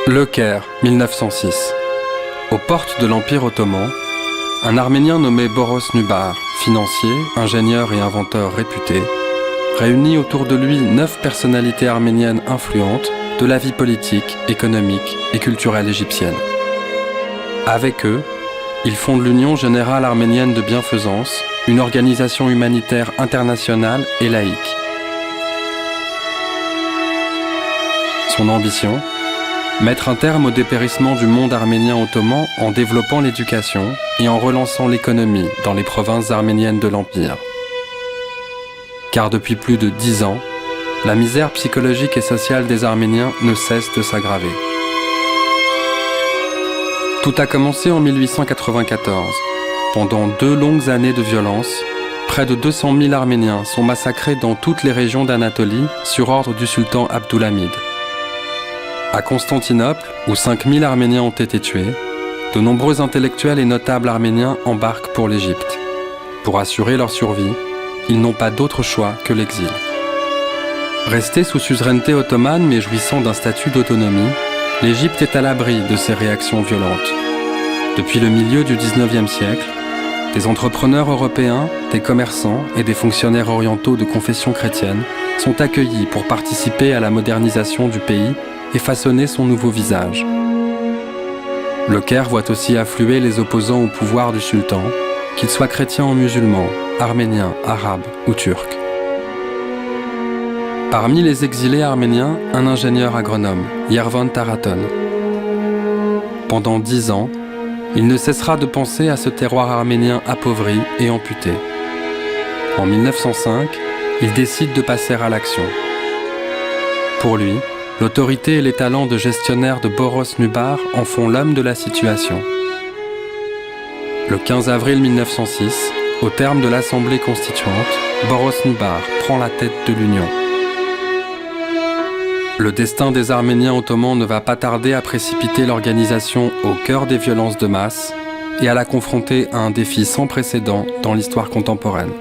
Le Caire, 1906. Aux portes de l'Empire ottoman, un Arménien nommé Boros Nubar, financier, ingénieur et inventeur réputé, réunit autour de lui 9 personnalités arméniennes influentes de la vie politique, économique et culturelle égyptienne. Avec eux, il fonde l'Union générale arménienne de bienfaisance, une organisation humanitaire internationale et laïque. Son ambition ? Mettre un terme au dépérissement du monde arménien ottoman en développant l'éducation et en relançant l'économie dans les provinces arméniennes de l'Empire. Car depuis plus de 10 ans, la misère psychologique et sociale des Arméniens ne cesse de s'aggraver. Tout a commencé en 1894. Pendant 2 longues années de violence, près de 200 000 Arméniens sont massacrés dans toutes les régions d'Anatolie sur ordre du sultan Abdulhamid. À Constantinople, où 5 000 Arméniens ont été tués, de nombreux intellectuels et notables arméniens embarquent pour l'Égypte. Pour assurer leur survie, ils n'ont pas d'autre choix que l'exil. Restée sous suzeraineté ottomane mais jouissant d'un statut d'autonomie, l'Égypte est à l'abri de ces réactions violentes. Depuis le milieu du XIXe siècle, des entrepreneurs européens, des commerçants et des fonctionnaires orientaux de confession chrétienne sont accueillis pour participer à la modernisation du pays et façonner son nouveau visage. Le Caire voit aussi affluer les opposants au pouvoir du sultan, qu'ils soient chrétiens ou musulmans, arméniens, arabes ou turcs. Parmi les exilés arméniens, un ingénieur agronome, Yervan Taraton. Pendant 10 ans, il ne cessera de penser à ce terroir arménien appauvri et amputé. En 1905, il décide de passer à l'action. Pour lui, l'autorité et les talents de gestionnaire de Boros Nubar en font l'homme de la situation. Le 15 avril 1906, au terme de l'Assemblée constituante, Boros Nubar prend la tête de l'Union. Le destin des Arméniens ottomans ne va pas tarder à précipiter l'organisation au cœur des violences de masse et à la confronter à un défi sans précédent dans l'histoire contemporaine.